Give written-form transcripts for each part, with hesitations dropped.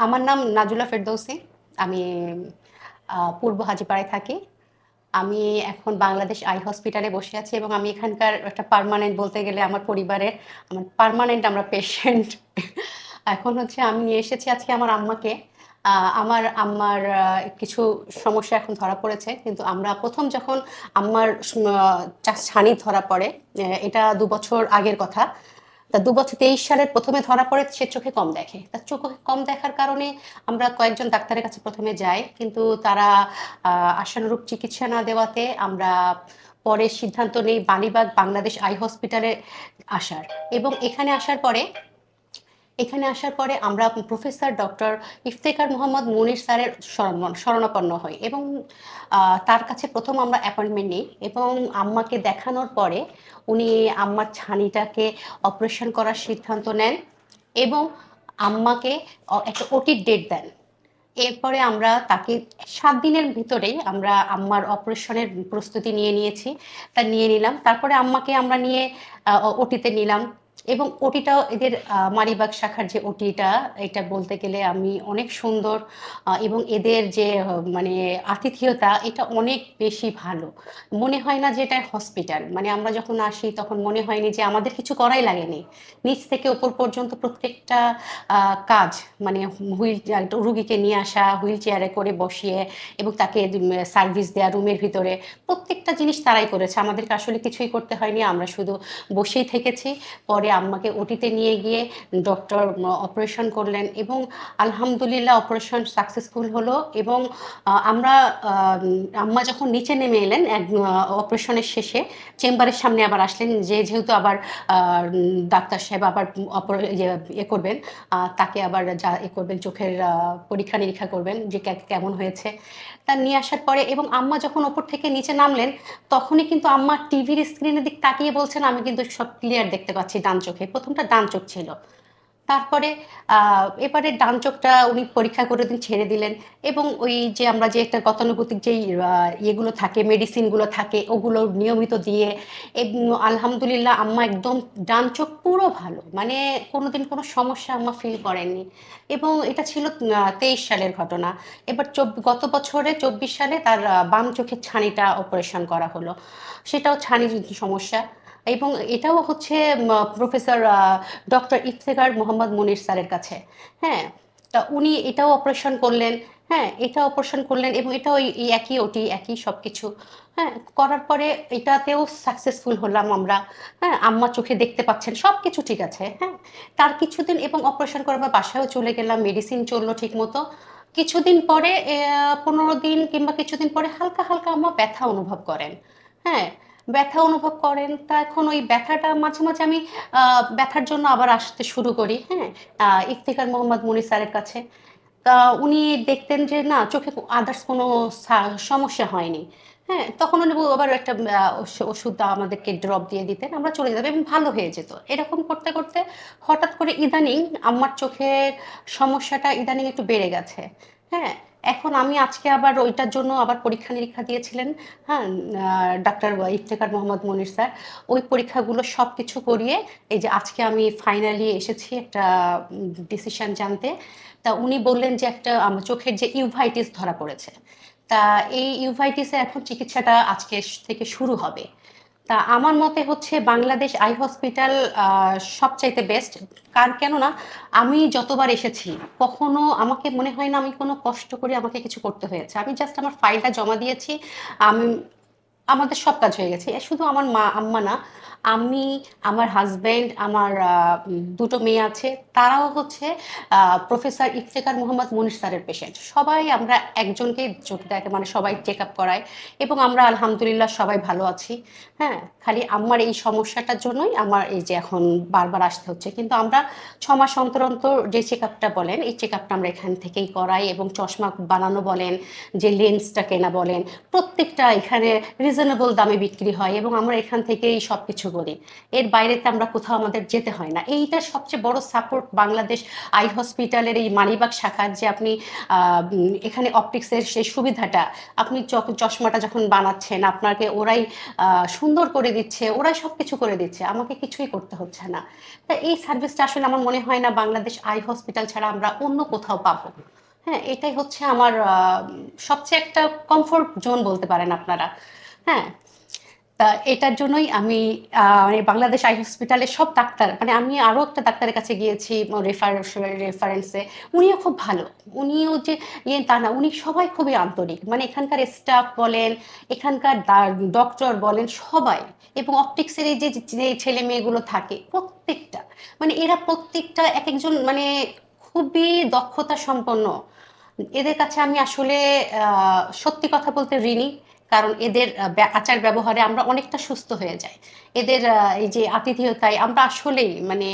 আমার নাম নাজুলা ফেরদৌসী। আমি পূর্ব হাজীপাড়ায় থাকি। আমি এখন বাংলাদেশ আই হসপিটালে বসে আছি এবং আমি এখানকার একটা পার্মানেন্ট বলতে গেলে আমার পরিবারের আমার পার্মানেন্ট আমরা পেশেন্ট। এখন হচ্ছে আমি নিয়ে এসেছি আজকে আমার আম্মাকে। আমার আম্মার কিছু সমস্যা এখন ধরা পড়েছে। কিন্তু আমরা ১ম যখন আম্মার ছানি ধরা পড়ে, এটা ২ বছর আগের কথা। তা ২০২৩ সালের ১ম ধরা পড়ে সে চোখে কম দেখে। তার চোখে কম দেখার কারণে আমরা কয়েকজন ডাক্তারের কাছে ১ম যাই। কিন্তু তারা আশানুরূপ চিকিৎসা না দেওয়াতে আমরা পরে সিদ্ধান্ত নেই বালিবাগ বাংলাদেশ আই হসপিটালে আসার। এবং এখানে আসার পরে আমরা প্রফেসর ডক্টর ইফতেখার মোহাম্মদ মুনির স্যারের শরণাপন্ন হই এবং তার কাছে ১ম আমরা অ্যাপয়েন্টমেন্ট নিই এবং আম্মাকে দেখানোর পরে উনি আম্মার ছানিটাকে অপারেশন করার সিদ্ধান্ত নেন এবং আম্মাকে একটা ওটির ডেট দেন। এরপরে আমরা তাকে ৭ দিনের ভিতরেই আমরা আম্মার অপারেশনের প্রস্তুতি নিয়ে নিলাম। তারপরে আম্মাকে আমরা নিয়ে ওটিতে নিলাম এবং ওটিটাও এদের মালিবাগ শাখার যে ওটিটা, এটা বলতে গেলে আমি অনেক সুন্দর এবং এদের যে মানে আতিথেয়তা এটা অনেক বেশি ভালো। মনে হয় না যে এটা হসপিটাল। মানে আমরা যখন আসি তখন মনে হয়নি যে আমাদের কিছু করাই লাগেনি। নিচ থেকে ওপর পর্যন্ত প্রত্যেকটা কাজ মানে রুগীকে নিয়ে আসা, হুইল চেয়ারে করে বসিয়ে এবং তাকে সার্ভিস দেওয়া রুমের ভিতরে প্রত্যেকটা জিনিস তারাই করেছে। আমাদেরকে আসলে কিছুই করতে হয়নি, আমরা শুধু বসেই থেকেছি। পরে আম্মাকে ওটিতে নিয়ে গিয়ে ডক্টর অপারেশন করলেন এবং আলহামদুলিল্লাহ অপারেশন সাকসেসফুল হলো এবং আমরা আম্মা যখন নিচে নেমে এলেন অপারেশনের শেষে চেম্বারের সামনে আবার আসলেন, যেহেতু আবার ডাক্তার সাহেব আবার ইয়ে করবেন, তাকে আবার যা করবেন চোখের পরীক্ষা নিরীক্ষা করবেন যে কেমন হয়েছে। তা নিয়ে আসার পরে এবং আম্মা যখন ওপর থেকে নিচে নামলেন তখনই কিন্তু আম্মা টিভির স্ক্রিনের দিক তাকিয়ে বলছেন আমি কিন্তু সব ক্লিয়ার দেখতে পাচ্ছি ডান চোখে। ১টা ডান চোখ ছিল। তারপরে এবারে ডান চোখটা উনি পরীক্ষা করে ছেড়ে দিলেন এবং ওই যে আমরা যে একটা গতানুগতিক যেই ইয়েগুলো থাকে, মেডিসিনগুলো থাকে ওগুলো নিয়মিত দিয়ে এবং আলহামদুলিল্লাহ আম্মা একদম ডান চোখ পুরো ভালো। মানে কোনোদিন কোনো সমস্যা আম্মা ফিল করেননি এবং এটা ছিল ২৩ সালের ঘটনা। এবার গত বছরে ২৪ সালে তার বাম চোখের ছানিটা অপারেশন করা হলো। সেটাও ছানির সমস্যা এবং এটাও হচ্ছে প্রফেসর ডক্টর ইফতেখার মোহাম্মদ মুনির স্যারের কাছে। হ্যাঁ, তা উনি এটাও অপারেশন করলেন। হ্যাঁ, এটা অপারেশন করলেন এবং এটাও এই একই ওটি একই সব কিছু। হ্যাঁ, করার পরে এটাতেও সাকসেসফুল হলাম আমরা। হ্যাঁ, আম্মা চোখে দেখতে পাচ্ছেন সব কিছু ঠিক আছে। হ্যাঁ, তার কিছুদিন এবং অপারেশন করার পর বাসায়ও চলে গেলাম, মেডিসিন চললো ঠিক মতো। কিছুদিন পরে ১৫ দিন কিংবা কিছুদিন পরে হালকা হালকা আম্মা ব্যথা অনুভব করেন। হ্যাঁ, ব্যথা অনুভব করেন। তা এখন ওই ব্যথাটা মাঝে মাঝে আমি ব্যথার জন্য আবার আসতে শুরু করি। হ্যাঁ, ইফতিখার মোহাম্মদ মুনির স্যারের কাছে। তা উনি দেখতেন যে না চোখে আদার্স কোনো সমস্যা হয়নি। হ্যাঁ, তখন উনি আবার একটা ওষুধ আমাদেরকে ড্রপ দিয়ে দিতেন, আমরা চলে যেতাম এবং ভালো হয়ে যেত। এরকম করতে করতে হঠাৎ করে ইদানিং আমার চোখের সমস্যাটা ইদানিং একটু বেড়ে গেছে। হ্যাঁ, এখন আমি আজকে আবার ওইটার জন্য আবার পরীক্ষা নিরীক্ষা দিয়েছিলেন। হ্যাঁ, ডাক্তার ইফতেখার মোহাম্মদ মনির স্যার ওই পরীক্ষাগুলো সব কিছু করিয়ে এই যে আজকে আমি ফাইনালি এসেছি একটা ডিসিশন জানতে। তা উনি বললেন যে একটা আমার চোখের যে ইউভাইটিস ধরা পড়েছে। তা এই ইউভাইটিসের এখন চিকিৎসাটা আজকে থেকে শুরু হবে। তা আমার মতে হচ্ছে বাংলাদেশ আই হসপিটাল সবচাইতে বেস্ট। কেননা আমি যতবার এসেছি কখনো আমাকে মনে হয় না আমি কোনো কষ্ট করে আমাকে কিছু করতে হয়েছে। আমি জাস্ট আমার ফাইলটা জমা দিয়েছি। আমি আমাদের সব কাজ হয়ে গেছে। শুধু আমার আম্মা না, আমি, আমার হাসব্যান্ড, আমার ২ টো মেয়ে আছে। তারাও হচ্ছে প্রফেসর ইফতেখার মোহাম্মদ মুনির স্যারের পেশেন্ট। সবাই আমরা একজনকেই চোখ দেখে মানে সবাই চেকআপ করায় এবং আমরা আলহামদুলিল্লাহ সবাই ভালো আছি। হ্যাঁ, খালি আম্মার এই সমস্যাটার জন্যই আমার এই যে এখন বারবার আসতে হচ্ছে। কিন্তু আমরা ৬ মাস অন্তর অন্তর যে চেকআপটা বলেন, এই চেকআপটা আমরা এখান থেকেই করাই এবং চশমা বানানো বলেন, যে লেন্সটা কেনা বলেন, প্রত্যেকটা এখানে রিজনেবল দামে বিক্রি হয় এবং আমরা এখান থেকেই সবকিছু বলি। এর বাইরেতে আমরা কোথাও আমাদের যেতে হয় না। এইটার সবচেয়ে বড় সাপোর্ট বাংলাদেশ আই হসপিটালের এই মানিবাগ শাখার, যে আপনি এখানে অপটিক্সের সেই সুবিধাটা, আপনি চশমাটা যখন বানাচ্ছেন আপনাকে ওরাই সুন্দর করে দিচ্ছে, ওরাই সবকিছু করে দিচ্ছে, আমাকে কিছুই করতে হচ্ছে না। তা এই সার্ভিসটা আসলে আমার মনে হয় না বাংলাদেশ আই হসপিটাল ছাড়া আমরা অন্য কোথাও পাবো। হ্যাঁ, এটাই হচ্ছে আমার সবচেয়ে একটা কমফোর্ট জোন বলতে পারেন আপনারা। হ্যাঁ, তা এটার জন্যই আমি মানে বাংলাদেশ আই হসপিটালের সব ডাক্তার, মানে আমি আরো একটা ডাক্তারের কাছে গিয়েছি রেফারেন্সে, উনিও খুব ভালো। উনিও যে তা না, উনি সবাই খুবই আন্তরিক, মানে এখানকার স্টাফ বলেন, এখানকার ডক্টর বলেন সবাই, এবং অপটিক্সের এই যে যে ছেলে মেয়েগুলো থাকে প্রত্যেকটা, মানে এরা প্রত্যেকটা এক একজন মানে খুবই দক্ষতা সম্পন্ন। এদের কাছে আমি আসলে সত্যি কথা বলতে ঋণী। কারণ এদের আচার ব্যবহারে আমরা অনেকটা সুস্থ হয়ে যাই। এদের এই যে আতিথেয়তায় আমরা আসলেই মানে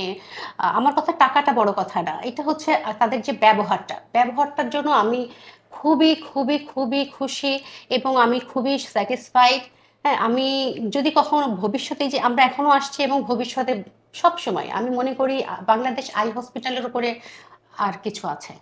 আমার কথা টাকাটা বড় কথা না। এটা হচ্ছে তাদের যে ব্যবহারটার জন্য আমি খুবই, খুবই, খুবই খুশি, এবং আমি খুবই স্যাটিসফাইড। হ্যাঁ, আমি যদি কখনো ভবিষ্যতে, যে আমরা এখনো আসছি এবং ভবিষ্যতে সবসময় আমি মনে করি বাংলাদেশ আই হসপিটালের উপরে আর কিছু আছে।